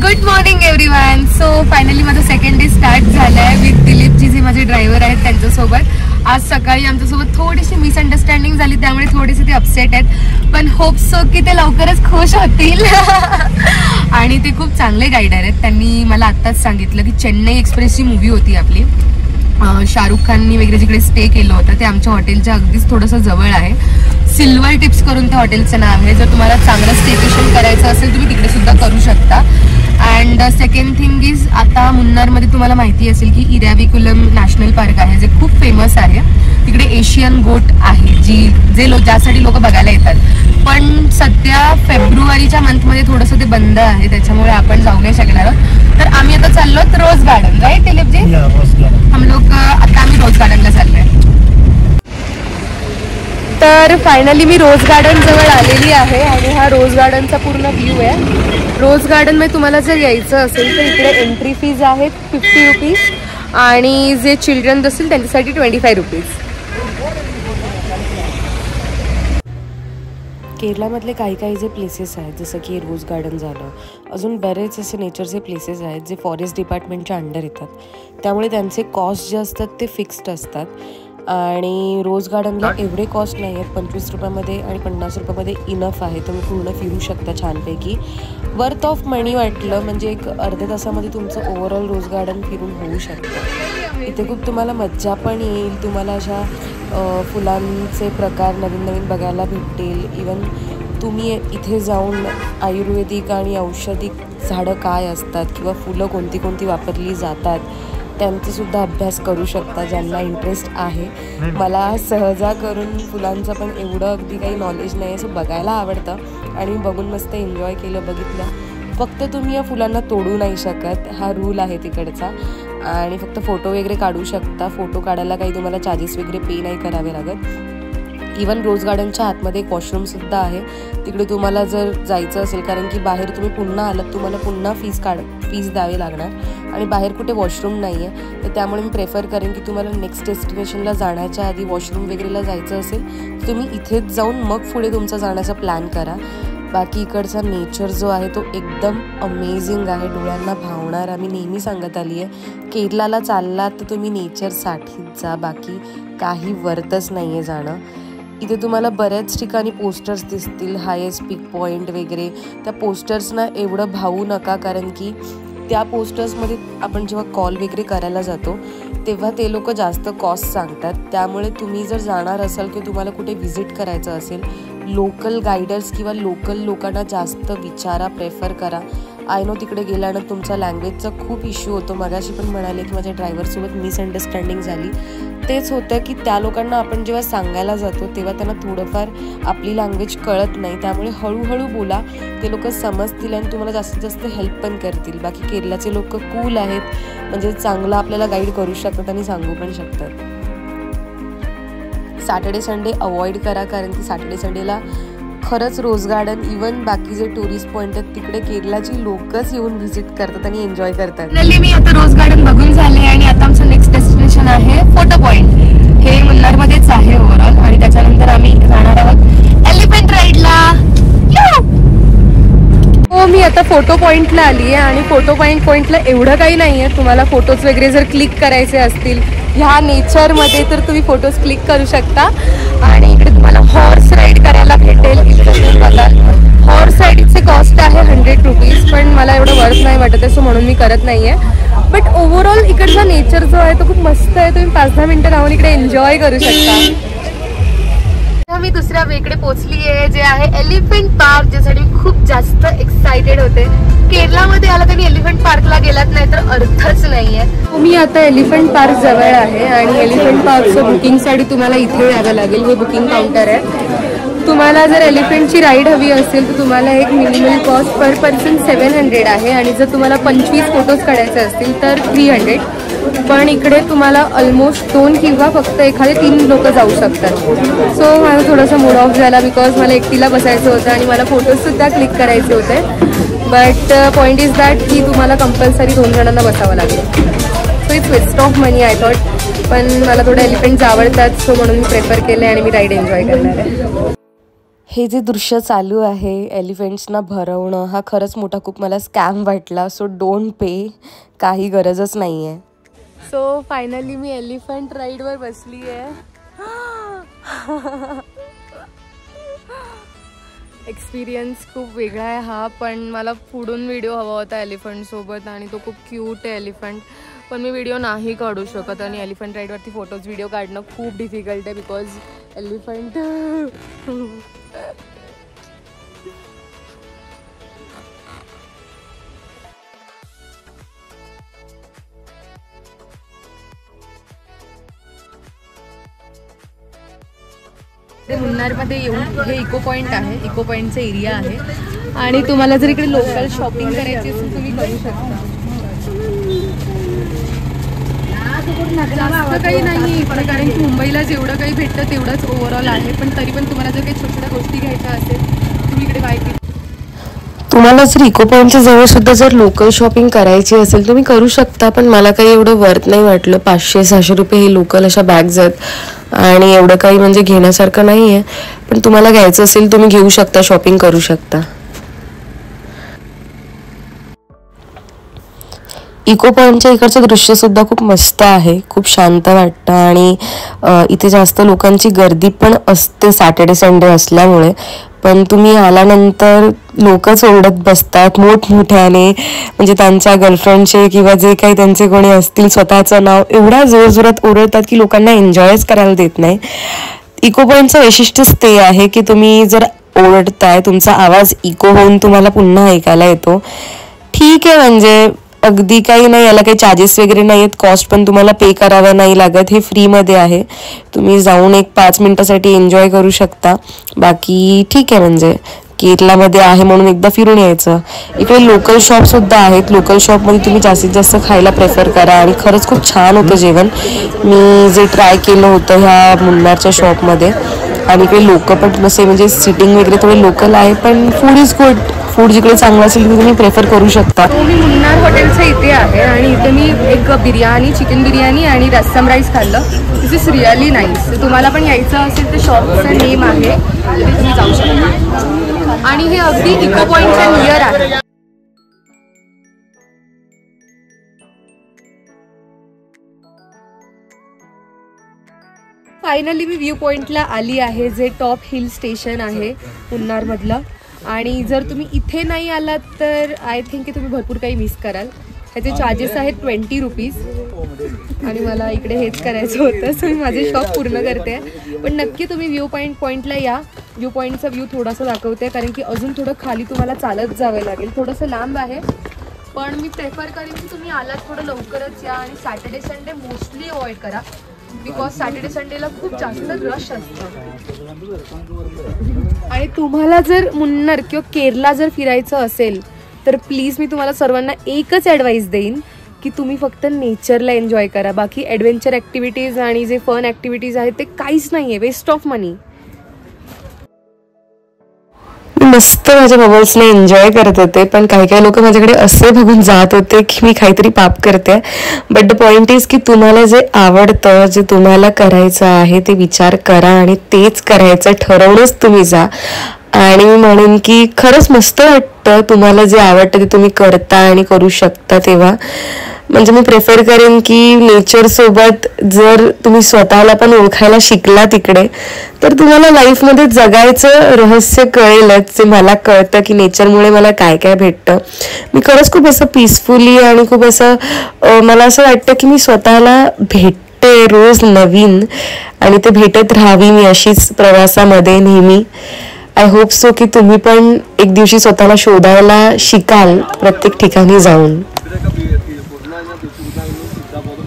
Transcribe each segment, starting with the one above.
Good morning everyone. So finally माझं second day start झालं आहे विथ दिलीपजी जे माझे ड्रायव्हर आहेत त्यांच्यासोबत. आज सकाळी आमच्यासोबत थोडीशी मिसअंडरस्टँडिंग झाली त्यामुळे थोडेसे ते अपसेट आहेत, पण होप सो की ते लवकरच खुश होतील. आणि ते खूप चांगले गाईडर आहेत. त्यांनी मला आत्ताच सांगितलं की चेन्नई एक्सप्रेसची मूवी होती आपली, शाहरुख खाननी वगैरे जिकडे स्टे केलं होतं ते आमच्या हॉटेलच्या अगदीच थोडंसं जवळ आहे. सिल्वर टिप्स करून त्या हॉटेलचं नाव आहे. जर तुम्हाला चांगलं स्टेकेशन करायचं असेल तुम्ही तिकडे सुद्धा करू शकता. अँड सेकंड थिंग इज, आता मुन्नारमध्ये तुम्हाला माहिती असेल की इराविकुलम नॅशनल पार्क आहे जे खूप फेमस आहे. तिकडे एशियन गोट आहे ज्यासाठी लोक बघायला येतात, पण सध्या फेब्रुवारीच्या मंथमध्ये थोडंसं ते बंद आहे, त्याच्यामुळे आपण जाऊ नाही शकणार आहोत. तर आम्ही आता चाललो रोज गार्डन, राईट दिलीपजी? हम लोग आता आम्ही रोज गार्डनला चाललोय. तर फायनली मी रोज गार्डन जवळ आलेली आहे आणि हा रोज गार्डनचा पूर्ण व्ह्यू आहे. रोज गार्डन मध्ये तुम्हाला जर यायचं असेल तर इकडे एंट्री फीज आहेत 50 रुपीज आणि जे चिल्ड्रन असतील त्यांच्यासाठी 25 रुपीज. केरळमधले काही जे प्लेसेस आहेत जसं की रोज गार्डन झालं, अजून बरेच असे नेचरचे प्लेसेस आहेत जे फॉरेस्ट डिपार्टमेंटच्या अंडर येतात, त्यामुळे त्यांचे कॉस्ट जे असतात ते फिक्स्ड असतात. आणि रोज गार्डनला एवढे कॉस्ट नाही आहेत, 25 रुपयामध्ये आणि 50 रुपयामध्ये इनफ आहे. तुम्ही पूर्ण फिरू शकता छानपैकी. वर्थ ऑफ मनी वाटलं म्हणजे एक अर्ध्या तासामध्ये तुमचं ओव्हरऑल रोज गार्डन फिरून होऊ शकतं. इथे खूप तुम्हाला मज्जा पण येईल. तुम्हाला अशा फुलांचे प्रकार नवीन बघायला भेटतील. इवन तुम्ही इथे जाऊन आयुर्वेदिक आणि औषधिक झाडं काय असतात किंवा फुलं कोणती वापरली जातात त्यांचासुद्धा अभ्यास करू शकता ज्यांना इंटरेस्ट आहे. मला सहजा करून फुलांचं पण एवढं अगदी काही नॉलेज नाही, असं बघायला आवडतं आणि बघून मस्त एन्जॉय केलं, बघितलं. फक्त तुम्ही या फुलांना तोडू नाही शकत, हा रूल आहे तिकडचा. आणि फक्त फोटो वगैरे काढू शकता. फोटो काढायला काही तुम्हाला चार्जेस वगैरे पे नाही करावे लागत. इवन रोज गार्डनच्या आतमध्ये एक वॉशरूमसुद्धा आहे. तिकडे तुम्हाला जर जायचं असेल, कारण की बाहेर तुम्ही पुन्हा आलात तुम्हाला पुन्हा फीस द्यावी लागणार आणि बाहेर कुठे वॉशरूम नाही आहे, तर त्यामुळे मी प्रेफर करेन की तुम्हाला नेक्स्ट डेस्टिनेशनला जाण्याच्या आधी वॉशरूम वगैरेला जायचं असेल तुम्ही इथेच जाऊन मग पुढे तुमचा जाण्याचा प्लॅन करा. बाकी इकडचा नेचर जो आहे तो एकदम अमेझिंग आहे, डोळ्यांना भावणार. आम्ही नेहमी सांगत आली आहे केरळाला चाललात तर तुम्ही नेचरसाठीच जा, बाकी काही वर्थच नाही आहे जाणं. इथे तुम्हाला बऱ्याच ठिकाणी पोस्टर्स दिसतील, हायेस्ट पीक पॉईंट वगैरे. त्या पोस्टर्सना एवढं भावू नका, कारण की त्या पोस्टर्समध्ये आपण जेव्हा कॉल वगैरे करायला जातो तेव्हा ते लोक जास्त कॉस्ट सांगतात. त्यामुळे तुम्ही जर जाणार असाल की तुम्हाला कुठे व्हिजिट करायचं असेल, लोकल गायडर्स किंवा लोकल लोकांना जास्त विचारा, प्रेफर करा. आय नो तिकडे गेल्यानंतर तुमचा लँग्वेजचा खूप इश्यू होतो. मगाशी पण म्हणाले की माझ्या ड्रायव्हरसोबत मिसअंडरस्टँडिंग झाली. तेच होतं की त्या लोकांना आपण जेव्हा सांगायला जातो तेव्हा त्यांना थोडंफार आपली लँग्वेज कळत नाही, त्यामुळे हळूहळू बोला, ते लोक समजतील आणि तुम्हाला जास्तीत जास्त हेल्प पण करतील. बाकी केरळाचे लोक कूल आहेत, म्हणजे चांगलं आपल्याला गाईड करू शकतात आणि सांगू पण शकतात. सॅटर्डे संडे अवॉइड करा, कारण की सॅटर्डे संडेला खरंच रोज गार्डन इवन बाकी जे टुरिस्ट पॉईंट आहेत तिकडे केरळाची लोकच येऊन व्हिजिट करतात आणि एन्जॉय करतात. मी आता रोज गार्डन बघून झाले आणि आता आमचं नेक्स्ट डेस्टिनेशन आहे फोटो पॉईंट. हे मुन्नारमध्येच आहे ओव्हरऑल आणि त्याच्यानंतर आम्ही जाणार आहोत एलिफंट राईडला. हो, मी आता फोटो पॉईंटला आली आहे आणि फोटो पॉईंटला एवढं काही नाही आहे. तुम्हाला फोटोज वगैरे जर क्लिक करायचे असतील ह्या नेचरमध्ये तर तुम्ही फोटोज क्लिक करू शकता. आणि इकडे तुम्हाला हॉर्स राईड करायला भेटेल. हॉर्स राईडचे कॉस्ट आहे 100 रुपीज, पण मला एवढं वर्थ नाही वाटत आहे, सो म्हणून मी करत नाही आहे. बट ओव्हरऑल इकडचा नेचर जो आहे तो खूप मस्त आहे. तुम्ही 5-10 मिनिटं राहून इकडे एन्जॉय करू शकता. मी दुसऱ्या वेकडे पोहोचली आहे जे आहे एलिफंट पार्क, ज्यासाठी खूप जास्त एक्साइटेड होते. केरळामध्ये आला तरी एलिफंट पार्कला गेलात नाही तर अर्थच नाहीये. मी आता एलिफंट पार्क जवळ आहे आणि एलिफंट पार्कचं बुकिंगसाठी तुम्हाला इथे यावं लागेल. हे बुकिंग काउंटर आहे. तुम्हाला जर एलिफंटची राईड हवी असेल तर तुम्हाला एक मिनिमम कॉस्ट पर पर्सन 700 आहे आणि जर तुम्हाला 25 फोटोज काढायचे असतील तर 300. पण इकडे तुम्हाला ऑलमोस्ट 2 किंवा फक्त एखादे 3 लोक जाऊ शकतात. सो मला थोडंसं मूड ऑफ झाला बिकॉज मला एकटीला बसायचं होतं आणि मला फोटोजसुद्धा क्लिक करायचे होते. बट पॉईंट इज दॅट की तुम्हाला कंपल्सरी 2 जणांना बसावं लागेल. So it's waste of money I thought. पण मला थोडं एलिफंट्स आवडतात, सो म्हणून मी प्रेफर केलं आणि मी राईड एन्जॉय करणार आहे. हे जे दृश्य चालू आहे एलिफंट्सना भरवणं, हा खरंच मोठा खूप मला स्कॅम वाटला. सो डोंट पे, काही गरजच नाही आहे. सो फायनली मी एलिफंट राईडवर बसली आहे. एक्सपिरियन्स खूप वेगळा आहे हा, पण मला पुढून व्हिडिओ हवा होता एलिफंटसोबत आणि तो खूप क्यूट आहे एलिफंट, पण मी व्हिडिओ नाही काढू शकत आणि एलिफंट राईडवरती फोटोज व्हिडिओ काढणं खूप डिफिकल्ट आहे बिकॉज एलिफंट मुन्नारमध्ये येऊन हे इको पॉईंट आहे, इको पॉईंटचा एरिया आहे आणि तुम्हाला जर इकडे लोकल शॉपिंग करायची असेल तुम्ही करू शकता. जास्त काही नाही इकडे, कारण की मुंबईला जेवढं काही भेटतं तेवढंच ओव्हरऑल आहे, पण तरी पण तुम्हाला जर काही छोट्या छोट्या गोष्टी घ्यायच्या असेल तुम्ही इकडे बाय केली. तुम्हाला जर इको पॉईंटच्या जवळ सुद्धा जर लोकल शॉपिंग करायची असेल तुम्ही करू शकता, पण मला काही एवढं वर्थ नाही वाटलं. 500-600 रुपये हे लोकल अशा बॅग्स आहेत आणि एवढं काही म्हणजे घेण्यासारखं नाही आहे. पण तुम्हाला घ्यायचं असेल तुम्ही घेऊ शकता, शॉपिंग करू शकता. इको पॉईंटच्या इकडचं दृश्य सुद्धा खूप मस्त आहे, खूप शांत वाटतं आणि इथे जास्त लोकांची गर्दी पण असते सॅटर्डे संडे असल्यामुळे. पण तुम्ही आल्यानंतर लोकच ओरडत बसतात मोठमोठ्याने, म्हणजे त्यांच्या गर्लफ्रेंडचे किंवा जे काही त्यांचे कोणी असतील स्वतःचं नाव एवढ्या जोरजोरात ओरडतात की लोकांना एन्जॉयच करायला देत नाही. इको पॉईंटचं वैशिष्ट्यच ते आहे की तुम्ही जर ओरडताय तुमचा आवाज इको होऊन तुम्हाला पुन्हा ऐकायला येतो. ठीक आहे, म्हणजे अगदी काही नाही, याला काही चार्जेस वगैरे नाही आहेत, कॉस्ट पण तुम्हाला पे करावा नाही लागत, हे फ्रीमध्ये आहे. तुम्ही जाऊन एक 5 मिनिटासाठी एन्जॉय करू शकता. बाकी ठीक आहे, म्हणजे केरलामध्ये आहे म्हणून एकदा फिरून यायचं. इकडे लोकल शॉपसुद्धा आहेत, लोकल शॉपमध्ये तुम्ही जास्तीत जास्त खायला प्रेफर करा आणि खरंच खूप छान होतं जेवण. मी जे ट्राय केलं होतं ह्या मुन्नारच्या शॉपमध्ये, आणि इकडे लोक पण नसे म्हणजे सिटिंग वगैरे थोडे लोकल आहे, पण फूड इज गुड. फूड जिकडे चांगलं असेल तिथे तुम्ही प्रेफर करू शकता. मी मुन्नार हॉटेलच्या इथे आहे आणि इथे मी एक बिर्याणी, चिकन बिर्याणी आणि रस्सम राईस खाल्लं. दिस इज रिअली नाईस. तुम्हाला पण यायचं असेल तर शॉपचं नेम आहे, तिथे तुम्ही जाऊ शकता आणि हे अगदी इको पॉईंटच्या नियर आहे. फायनली मी व्ह्यू पॉईंटला आली आहे, जे टॉप हिल स्टेशन आहे मुन्नारमधलं. आणि जर तुम्ही इथे नाही आलात तर आय थिंक की तुम्ही भरपूर काही मिस कराल. ह्याचे चार्जेस आहेत 20 रुपीज आणि मला इकडे हेच करायचं होतं, सो मी माझे शॉप पूर्ण करते. पण नक्की तुम्ही व्ह्यू पॉईंटला या. व्ह्यू पॉईंटचा व्ह्यू थोडासा दाखवते, कारण की अजून थोडं खाली तुम्हाला चालत जावं लागेल, थोडंसं लांब आहे. पण मी प्रेफर करेन की तुम्ही आलात थोडं लवकरच या आणि सॅटर्डे संडे मोस्टली अवॉइड करा, बिकॉज सॅटर्डे संडेला खूप जास्त रश असतं. आणि तुम्हाला जर मुन्नार किंवा केरला जर फिरायचं असेल तर प्लीज मी तुम्हाला सर्वांना एकच ॲडवाईस देईन की तुम्ही फक्त नेचरला एन्जॉय करा. बाकी ॲडव्हेंचर ॲक्टिव्हिटीज आणि जे फन ॲक्टिव्हिटीज आहेत ते काहीच नाही आहे, वेस्ट ऑफ मनी. मस्त माझ्या बबल्सने एन्जॉय करत होते, पण काही काही लोक माझ्याकडे असे बघून जात होते की मी काहीतरी पाप करते. बट द पॉइंट इज की तुम्हाला जे आवडतं, जे तुम्हाला करायचं आहे ते विचार करा आणि तेच करायचं ठरवूनच तुम्ही जा. आणि म्हणून की खरंच मस्त वाटतं, तुम्हाला जे आवडतं ते तुम्ही करता आणि करू शकता. तेव्हा म्हणजे मी प्रेफर करेन की नेचरसोबत जर तुम्ही स्वतःला पण ओळखायला शिकला तिकडे, तर तुम्हाला लाईफमध्ये जगायचं रहस्य कळेलच. जे मला कळतं की नेचरमुळे मला काय काय भेटतं. मी खरंच खूप असं पीसफुली आणि खूप असं मला असं वाटतं की मी स्वतःला भेटते रोज नवीन, आणि ते भेटत राहावी मी अशीच प्रवासामध्ये नेहमी. आय होप सो की तुम्ही पण एक दिवशी स्वतःला शोधायला शिकाल प्रत्येक ठिकाणी जाऊन.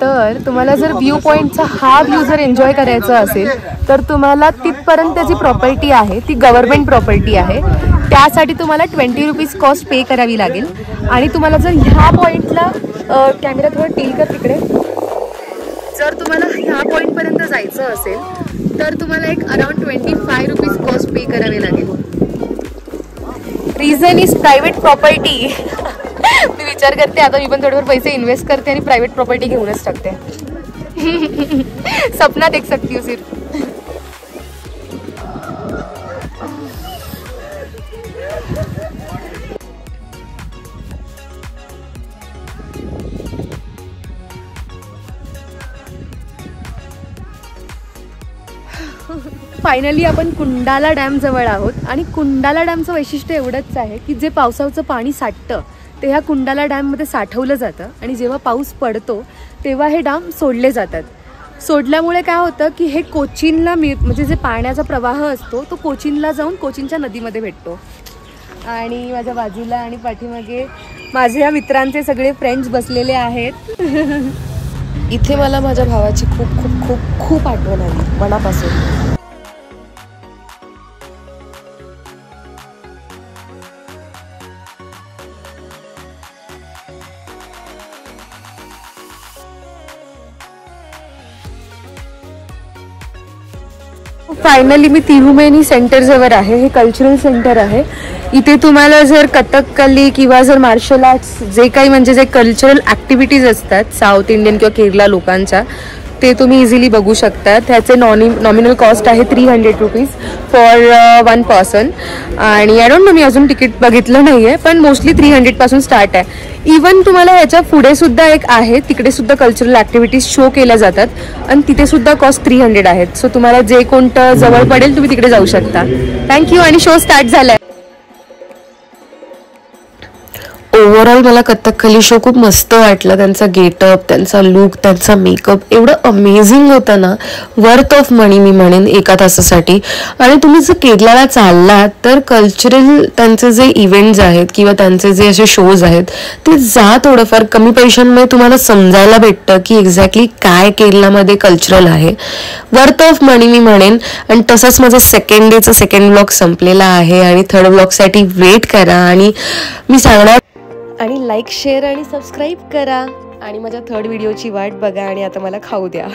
तर तुम्हाला जर व्ह्यू पॉईंटचा हा व्ह्यू जर एन्जॉय करायचा असेल तर तुम्हाला तिथपर्यंत जी प्रॉपर्टी आहे ती गव्हर्नमेंट प्रॉपर्टी आहे. त्यासाठी तुम्हाला 20 रुपीज कॉस्ट पे करावी लागेल. आणि तुम्हाला जर ह्या पॉईंटला कॅमेरा थोडं टिल कर तिकडे, जर तुम्हाला ह्या पॉईंटपर्यंत जायचं असेल तर तुम्हाला एक अराउंड 25 रुपीज कॉस्ट पे करावे लागेल. Reason is private property. मी विचार करते आता मी पण थोडेफार पैसे इन्व्हेस्ट करते आणि प्रायव्हेट प्रॉपर्टी घेऊनच टाकते. सपना देख सकती हूँ सिर्फ. फायनली आपण कुंडाला डॅम जवळ आहोत आणि कुंडाला डॅमचं वैशिष्ट्य एवढंच आहे की जे पावसाचं पाणी साठतं ते ह्या कुंडाला डॅममध्ये साठवलं जातं आणि जेव्हा पाऊस पडतो तेव्हा हे डॅम सोडले जातात. सोडल्यामुळे काय होतं की हे कोचीनला म्हणजे जे पाण्याचा प्रवाह असतो तो कोचीनला जाऊन कोचीनच्या नदीमध्ये भेटतो. आणि माझ्या बाजूला आणि पाठीमागे माझ्या मित्रांचे सगळे फ्रेंड्स बसलेले आहेत. इथे मला माझ्या भावाची खूप खूप खूप खूप आठवण आली मनापासून. फायनली मी तिरुमेनी सेंटर जवळ आहे. हे कल्चरल सेंटर आहे. इथे तुम्हाला जर कथकली किंवा जर मार्शल आर्ट्स जे काही म्हणजे जे कल्चरल ॲक्टिव्हिटीज असतात साऊथ इंडियन किंवा केरला लोकांच्या ते तुम्ही इझिली बघू शकता. त्याचे नॉमिनल कॉस्ट आहे 300 रुपीज फॉर 1 पर्सन. आणि आय डोंट नो मी अजून तिकीट बघितलं नाही आहे पण मोस्टली 300 पासून स्टार्ट आहे. इवन तुम्हाला ह्याच्या पुढे सुद्धा एक आहे तिकडे सुद्धा कल्चरल ॲक्टिव्हिटीज शो केल्या जातात आणि तिथे सुद्धा कॉस्ट 300 आहेत. सो तुम्हाला जे कोणतं जवळ पडेल तुम्ही तिकडे जाऊ शकता. थँक्यू. आणि शो स्टार्ट झाला आहे. ओव्हरऑल मला कथकली शो खूप मस्त वाटला. त्यांचा गेटअप, त्यांचा लुक, त्यांचा मेकअप एवढं अमेझिंग होतं ना. वर्थ ऑफ मनी मी म्हणेन एका तासासाठी. आणि तुम्ही जर केरळला चाललात तर कल्चरल त्यांचे जे इव्हेंट्स आहेत किंवा त्यांचे जे असे शोज आहेत ते जा. थोडंफार कमी पैशांमध्ये तुम्हाला समजायला भेटतं की एक्झॅक्टली काय केरळामध्ये कल्चरल आहे. वर्थ ऑफ मनी मी म्हणेन. आणि तसंच माझा सेकंड डेचा सेकंड ब्लॉग संपलेला आहे आणि थर्ड ब्लॉगसाठी वेट करा. आणि मी सांगणार आणि लाईक, शेअर आणि सबस्क्राईब करा आणि माझ्या थर्ड व्हिडिओची वाट बघा. आणि आता मला खाऊ द्या.